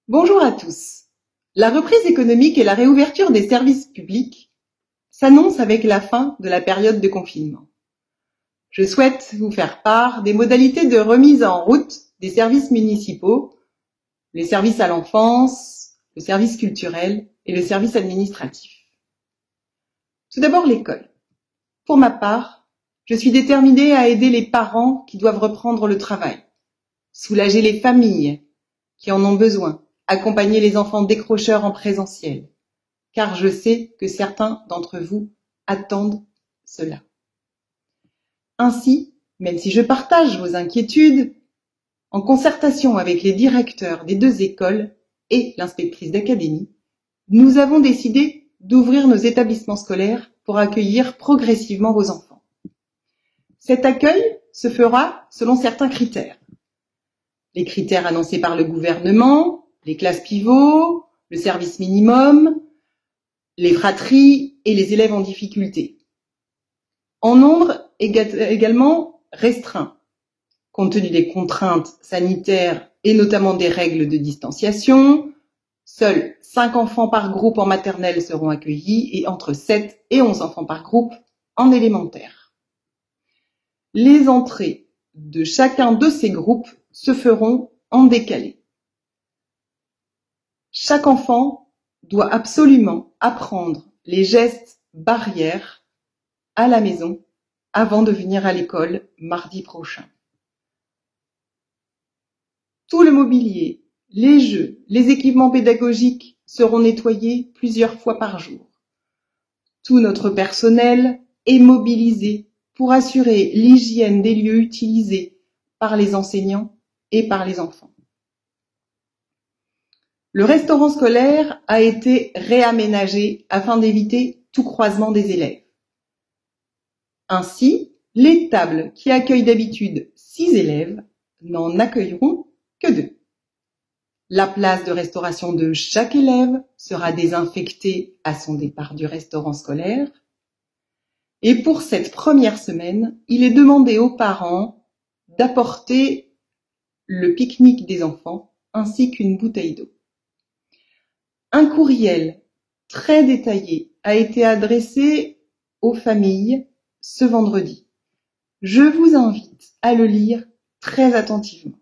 Bonjour à tous. La reprise économique et la réouverture des services publics s'annoncent avec la fin de la période de confinement. Je souhaite vous faire part des modalités de remise en route des services municipaux, les services à l'enfance, le service culturel et le service administratif. Tout d'abord, l'école. Pour ma part, je suis déterminée à aider les parents qui doivent reprendre le travail, soulager les familles qui en ont besoin, accompagner les enfants décrocheurs en présentiel, car je sais que certains d'entre vous attendent cela. Ainsi, même si je partage vos inquiétudes, en concertation avec les directeurs des deux écoles et l'inspectrice d'académie, nous avons décidé d'ouvrir nos établissements scolaires pour accueillir progressivement vos enfants. Cet accueil se fera selon certains critères. Les critères annoncés par le gouvernement, les classes pivots, le service minimum, les fratries et les élèves en difficulté. En nombre également restreint, compte tenu des contraintes sanitaires et notamment des règles de distanciation. Seuls 5 enfants par groupe en maternelle seront accueillis et entre 7 et 11 enfants par groupe en élémentaire. Les entrées de chacun de ces groupes se feront en décalé. Chaque enfant doit absolument apprendre les gestes barrières à la maison avant de venir à l'école mardi prochain. Tout le mobilier, les jeux, les équipements pédagogiques seront nettoyés plusieurs fois par jour. Tout notre personnel est mobilisé pour assurer l'hygiène des lieux utilisés par les enseignants et par les enfants. Le restaurant scolaire a été réaménagé afin d'éviter tout croisement des élèves. Ainsi, les tables qui accueillent d'habitude 6 élèves n'en accueilleront que 2. La place de restauration de chaque élève sera désinfectée à son départ du restaurant scolaire. Et pour cette première semaine, il est demandé aux parents d'apporter le pique-nique des enfants ainsi qu'une bouteille d'eau. Un courriel très détaillé a été adressé aux familles ce vendredi. Je vous invite à le lire très attentivement.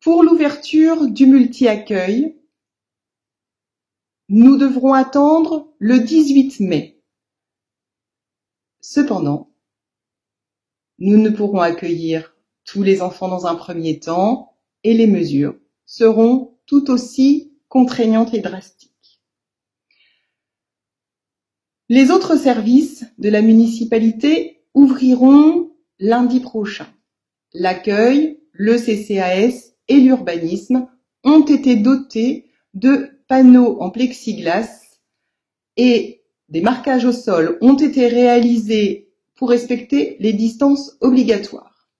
Pour l'ouverture du multi-accueil, nous devrons attendre le 18 mai. Cependant, nous ne pourrons accueillir tous les enfants dans un premier temps et les mesures seront tout aussi contraignantes et drastiques. Les autres services de la municipalité ouvriront lundi prochain. L'accueil, le CCAS et l'urbanisme ont été dotés de panneaux en plexiglas et des marquages au sol ont été réalisés pour respecter les distances obligatoires.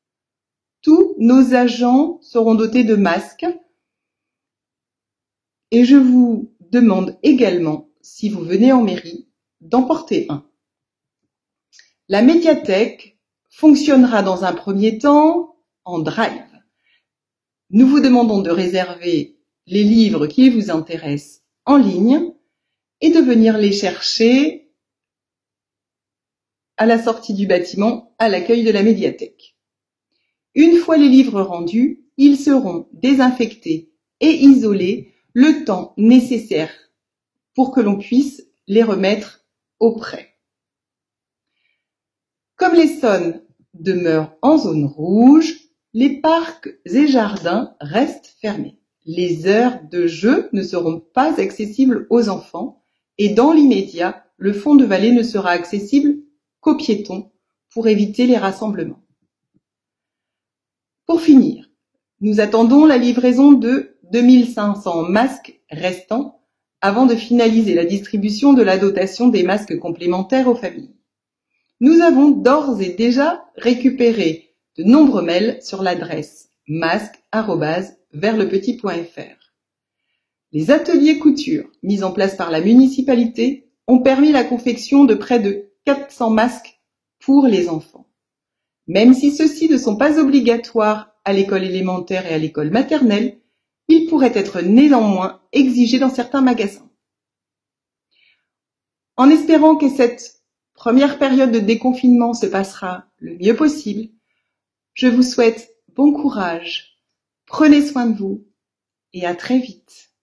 Tous nos agents seront dotés de masques et je vous demande également, si vous venez en mairie, d'en porter un. La médiathèque fonctionnera dans un premier temps en drive. Nous vous demandons de réserver les livres qui vous intéressent en ligne et de venir les chercher à la sortie du bâtiment à l'accueil de la médiathèque. Une fois les livres rendus, ils seront désinfectés et isolés le temps nécessaire pour que l'on puisse les remettre au prêt. Comme l'Essonne demeure en zone rouge, les parcs et jardins restent fermés. Les heures de jeu ne seront pas accessibles aux enfants et dans l'immédiat, le fond de vallée ne sera accessible qu'aux piétons pour éviter les rassemblements. Pour finir, nous attendons la livraison de 2500 masques restants avant de finaliser la distribution de la dotation des masques complémentaires aux familles. Nous avons d'ores et déjà récupéré de nombreux mails sur l'adresse masques@verlepetit.fr. Les ateliers couture mis en place par la municipalité ont permis la confection de près de 400 masques pour les enfants. Même si ceux-ci ne sont pas obligatoires à l'école élémentaire et à l'école maternelle, il pourrait être néanmoins exigé dans certains magasins. En espérant que cette première période de déconfinement se passera le mieux possible, je vous souhaite bon courage, prenez soin de vous et à très vite.